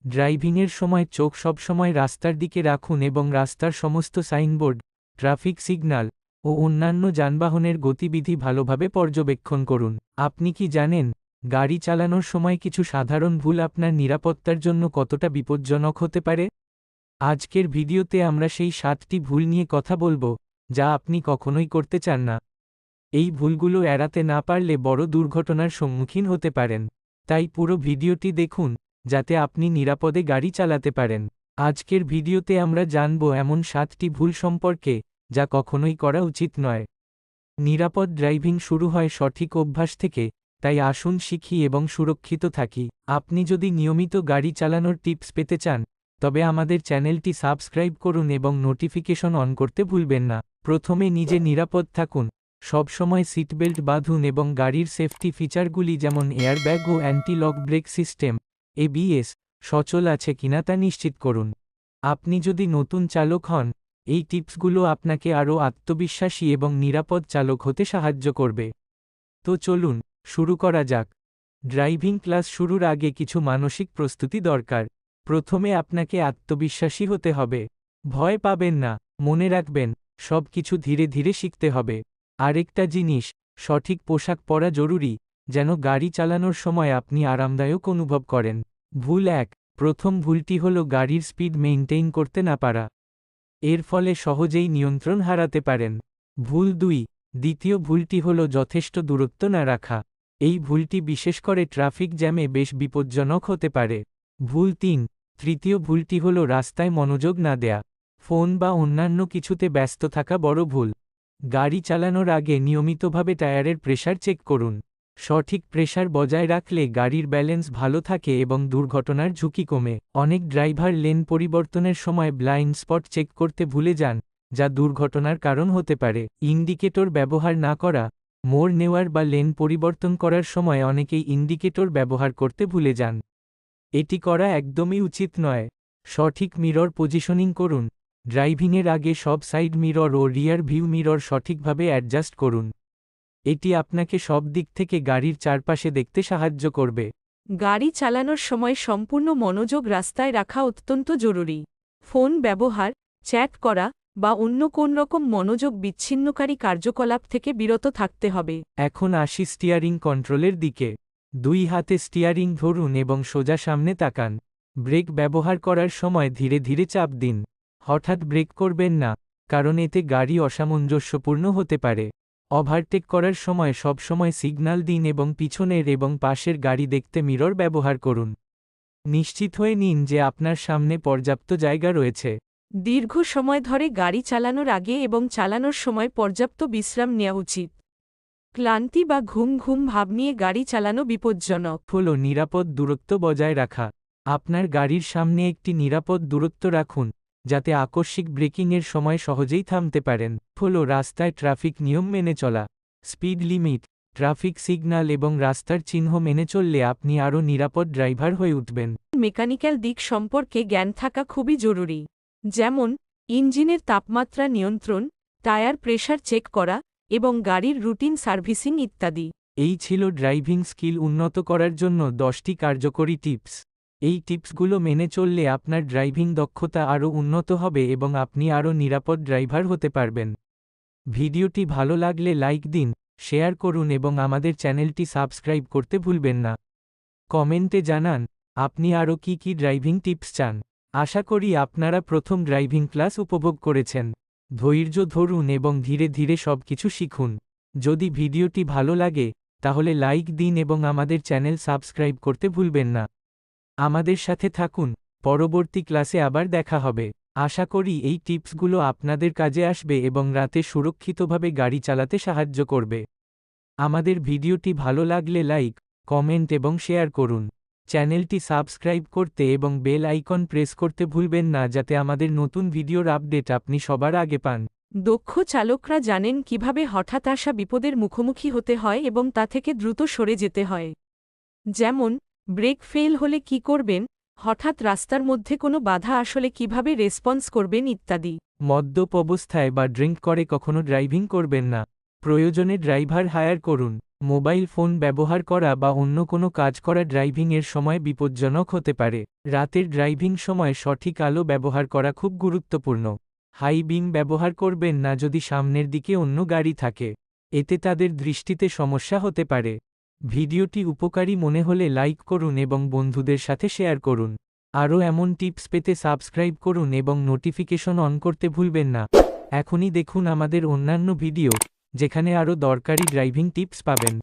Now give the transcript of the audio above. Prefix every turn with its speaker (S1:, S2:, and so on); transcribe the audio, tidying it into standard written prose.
S1: ড্রাইভিংয়ের সময় চোখ সবসময় রাস্তার দিকে রাখুন এবং রাস্তার সমস্ত সাইনবোর্ড, ট্রাফিক সিগন্যাল ও অন্যান্য যানবাহনের গতিবিধি ভালোভাবে পর্যবেক্ষণ করুন। আপনি কি জানেন, গাড়ি চালানোর সময় কিছু সাধারণ ভুল আপনার নিরাপত্তার জন্য কতটা বিপজ্জনক হতে পারে? আজকের ভিডিওতে আমরা সেই 7টি ভুল নিয়ে কথা বলবো, যা আপনি কখনোই করতে চান না। এই ভুলগুলো এড়াতে না পারলে বড় দুর্ঘটনার সম্মুখীন হতে পারেন। তাই পুরো ভিডিওটি দেখুন, যাতে আপনি নিরাপদে গাড়ি চালাতে পারেন। আজকের ভিডিওতে আমরা জানব এমন 7টি ভুল সম্পর্কে, যা কখনোই করা উচিত নয়। নিরাপদ ড্রাইভিং শুরু হয় সঠিক অভ্যাস থেকে, তাই আসুন শিখি এবং সুরক্ষিত থাকি। আপনি যদি নিয়মিত গাড়ি চালানোর টিপস পেতে চান, তবে আমাদের চ্যানেলটি সাবস্ক্রাইব করুন এবং নোটিফিকেশন অন করতে ভুলবেন না। প্রথমে নিজে নিরাপদ থাকুন। সবসময় সিটবেল্ট বাঁধুন এবং গাড়ির সেফটি ফিচারগুলি যেমন এয়ারব্যাগ ও anti lock brake system ABS সচল আছে কিনা তা নিশ্চিত করুন। আপনি যদি নতুন চালক হন, এই টিপসগুলো আপনাকে আরও আত্মবিশ্বাসী এবং নিরাপদ চালক হতে সাহায্য করবে। তো চলুন শুরু করা যাক। ড্রাইভিং ক্লাস শুরুর আগে কিছু মানসিক প্রস্তুতি দরকার। প্রথমে আপনাকে আত্মবিশ্বাসী হতে হবে। ভয় পাবেন না, মনে রাখবেন, সব কিছু ধীরে ধীরে শিখতে হবে। আরেকটা জিনিস, সঠিক পোশাক পরা জরুরি, যেন গাড়ি চালানোর সময় আপনি আরামদায়ক অনুভব করেন। ভুল 1। প্রথম ভুলটি হল গাড়ির স্পিড মেইনটেইন করতে না পারা। এর ফলে সহজেই নিয়ন্ত্রণ হারাতে পারেন। ভুল 2। দ্বিতীয় ভুলটি হল যথেষ্ট দূরত্ব না রাখা। এই ভুলটি বিশেষ করে ট্রাফিক জ্যামে বেশ বিপজ্জনক হতে পারে। ভুল 3। তৃতীয় ভুলটি হল রাস্তায় মনোযোগ না দেয়া। ফোন বা অন্যান্য কিছুতে ব্যস্ত থাকা বড় ভুল। গাড়ি চালানোর আগে নিয়মিতভাবে টায়ারের প্রেসার চেক করুন। সঠিক প্রেসার বজায় রাখলে গাড়ির ব্যালেন্স ভালো থাকে এবং দুর্ঘটনার ঝুঁকি কমে। অনেক ড্রাইভার লেন পরিবর্তনের সময় ব্লাইন্ড স্পট চেক করতে ভুলে যান, যা দুর্ঘটনার কারণ হতে পারে। ইন্ডিকেটর ব্যবহার না করা। মোড় নেওয়ার বা লেন পরিবর্তন করার সময় অনেকেই ইন্ডিকেটর ব্যবহার করতে ভুলে যান। এটি করা একদমই উচিত নয়। সঠিক মিরর পজিশনিং করুন। ড্রাইভিংয়ের আগে সব সাইড মিরর ও রিয়ার ভিউ মিরর সঠিকভাবে অ্যাডজাস্ট করুন। এটি আপনাকে সব দিক থেকে গাড়ির চারপাশে দেখতে সাহায্য করবে।
S2: গাড়ি চালানোর সময় সম্পূর্ণ মনোযোগ রাস্তায় রাখা অত্যন্ত জরুরি। ফোন ব্যবহার, চ্যাট করা বা অন্য কোনরকম মনোযোগ বিচ্ছিন্নকারী কার্যকলাপ থেকে বিরত থাকতে হবে।
S1: এখন আসি স্টিয়ারিং কন্ট্রোলের দিকে। 2 হাতে স্টিয়ারিং ধরুন এবং সোজা সামনে তাকান। ব্রেক ব্যবহার করার সময় ধীরে ধীরে চাপ দিন। হঠাৎ ব্রেক করবেন না, কারণ এতে গাড়ি অসামঞ্জস্যপূর্ণ হতে পারে। ওভারটেক করার সময় সবসময় সিগন্যাল দিন এবং পিছনের এবং পাশের গাড়ি দেখতে মিরর ব্যবহার করুন। নিশ্চিত হয়ে নিন যে আপনার সামনে পর্যাপ্ত জায়গা রয়েছে।
S2: দীর্ঘ সময় ধরে গাড়ি চালানোর আগে এবং চালানোর সময় পর্যাপ্ত বিশ্রাম নেওয়া উচিত। ক্লান্তি বা ঘুম ঘুম ভাব নিয়ে গাড়ি চালানো বিপজ্জনক।
S1: হল নিরাপদ দূরত্ব বজায় রাখা। আপনার গাড়ির সামনে একটি নিরাপদ দূরত্ব রাখুন, যাতে আকস্মিক ব্রেকিংয়ের সময় সহজেই থামতে পারেন। হল রাস্তায় ট্রাফিক নিয়ম মেনে চলা। স্পিড লিমিট, ট্রাফিক সিগন্যাল এবং রাস্তার চিহ্ন মেনে চললে আপনি আরও নিরাপদ ড্রাইভার হয়ে উঠবেন।
S2: মেকানিক্যাল দিক সম্পর্কে জ্ঞান থাকা খুবই জরুরি, যেমন ইঞ্জিনের তাপমাত্রা নিয়ন্ত্রণ, টায়ার প্রেসার চেক করা এবং গাড়ির রুটিন সার্ভিসিং ইত্যাদি।
S1: এই ছিল ড্রাইভিং স্কিল উন্নত করার জন্য 10টি কার্যকরী টিপস। এই টিপসগুলো মেনে চললে আপনার ড্রাইভিং দক্ষতা আরও উন্নত হবে এবং আপনি আরও নিরাপদ ড্রাইভার হতে পারবেন। ভিডিওটি ভালো লাগলে লাইক দিন, শেয়ার করুন এবং আমাদের চ্যানেলটি সাবস্ক্রাইব করতে ভুলবেন না। কমেন্টে জানান আপনি আরও কি কি ড্রাইভিং টিপস চান। আশা করি আপনারা প্রথম ড্রাইভিং ক্লাস উপভোগ করেছেন। ধৈর্য ধরুন এবং ধীরে ধীরে সবকিছু শিখুন। যদি ভিডিওটি ভালো লাগে, তাহলে লাইক দিন এবং আমাদের চ্যানেল সাবস্ক্রাইব করতে ভুলবেন না। আমাদের সাথে থাকুন, পরবর্তী ক্লাসে আবার দেখা হবে। আশা করি এই টিপসগুলো আপনাদের কাজে আসবে এবং রাতে সুরক্ষিতভাবে গাড়ি চালাতে সাহায্য করবে। আমাদের ভিডিওটি ভালো লাগলে লাইক, কমেন্ট এবং শেয়ার করুন। চ্যানেলটি সাবস্ক্রাইব করতে এবং বেল আইকন প্রেস করতে ভুলবেন না, যাতে আমাদের নতুন ভিডিওর আপডেট আপনি সবার আগে পান।
S2: দক্ষ চালকরা জানেন কিভাবে হঠাৎ আসা বিপদের মুখোমুখি হতে হয় এবং তা থেকে দ্রুত সরে যেতে হয়। যেমন ব্রেক ফেল হলে কি করবেন, হঠাৎ রাস্তার মধ্যে কোনো বাধা আসলে কিভাবে রেসপন্স করবেন ইত্যাদি।
S1: মদ্যপ অবস্থায় বা ড্রিঙ্ক করে কখনো ড্রাইভিং করবেন না। প্রয়োজনে ড্রাইভার হায়ার করুন। মোবাইল ফোন ব্যবহার করা বা অন্য কোনো কাজ করা ড্রাইভিংয়ের সময় বিপজ্জনক হতে পারে। রাতের ড্রাইভিং সময় সঠিক আলো ব্যবহার করা খুব গুরুত্বপূর্ণ। হাই বিম ব্যবহার করবেন না যদি সামনের দিকে অন্য গাড়ি থাকে। এতে তাদের দৃষ্টিতে সমস্যা হতে পারে। ভিডিওটি উপকারী মনে হলে লাইক করুন এবং বন্ধুদের সাথে শেয়ার করুন। আরও এমন টিপস পেতে সাবস্ক্রাইব করুন এবং নোটিফিকেশন অন করতে ভুলবেন না। এখনই দেখুন আমাদের অন্যান্য ভিডিও, যেখানে আরও দরকারি ড্রাইভিং টিপস পাবেন।